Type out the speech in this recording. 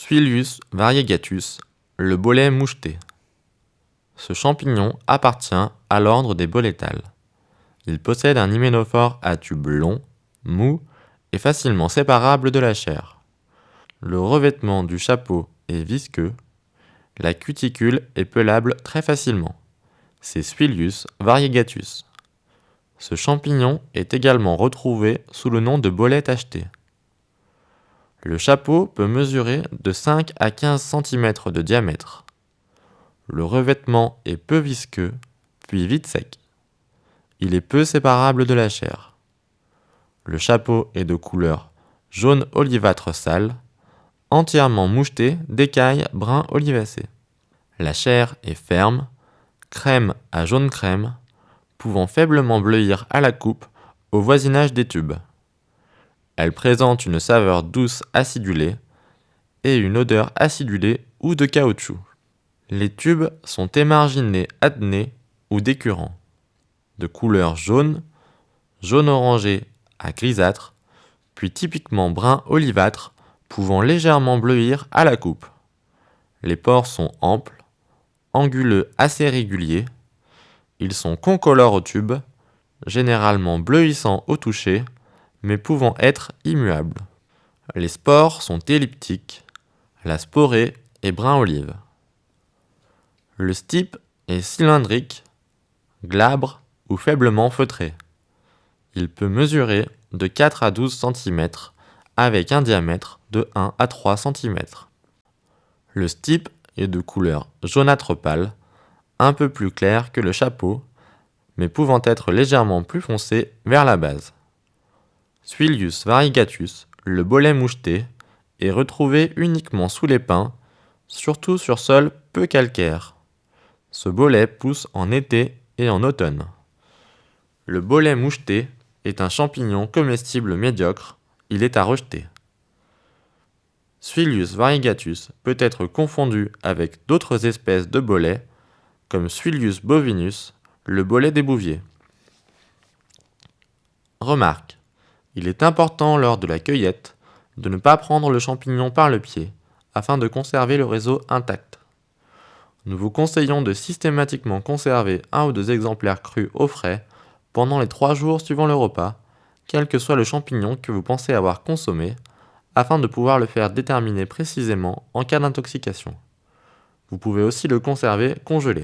Suilius variegatus, le bolet moucheté. Ce champignon appartient à l'ordre des bolétales. Il possède un hyménophore à tube long, mou et facilement séparable de la chair. Le revêtement du chapeau est visqueux. La cuticule est pelable très facilement. C'est Suilius variegatus. Ce champignon est également retrouvé sous le nom de bolet tacheté. Le chapeau peut mesurer de 5 à 15 cm de diamètre. Le revêtement est peu visqueux, puis vite sec. Il est peu séparable de la chair. Le chapeau est de couleur jaune olivâtre sale, entièrement moucheté d'écailles brun olivacé. La chair est ferme, crème à jaune crème, pouvant faiblement bleuir à la coupe au voisinage des tubes. Elle présente une saveur douce acidulée et une odeur acidulée ou de caoutchouc. Les tubes sont émarginés adnés ou décurrents, de couleur jaune, jaune orangé à grisâtre, puis typiquement brun olivâtre, pouvant légèrement bleuir à la coupe. Les pores sont amples, anguleux assez réguliers. Ils sont concolores au tube, généralement bleuissants au toucher, mais pouvant être immuables. Les spores sont elliptiques, la sporée est brun olive. Le stipe est cylindrique, glabre ou faiblement feutré. Il peut mesurer de 4 à 12 cm avec un diamètre de 1 à 3 cm. Le stipe est de couleur jaunâtre pâle, un peu plus clair que le chapeau, mais pouvant être légèrement plus foncé vers la base. Suilius variegatus, le bolet moucheté, est retrouvé uniquement sous les pins, surtout sur sol peu calcaire. Ce bolet pousse en été et en automne. Le bolet moucheté est un champignon comestible médiocre, il est à rejeter. Suilius variegatus peut être confondu avec d'autres espèces de bolets, comme Suilius bovinus, le bolet des bouviers. Remarque, il est important lors de la cueillette de ne pas prendre le champignon par le pied, afin de conserver le réseau intact. Nous vous conseillons de systématiquement conserver 1 ou 2 exemplaires crus au frais pendant les 3 jours suivant le repas, quel que soit le champignon que vous pensez avoir consommé, afin de pouvoir le faire déterminer précisément en cas d'intoxication. Vous pouvez aussi le conserver congelé.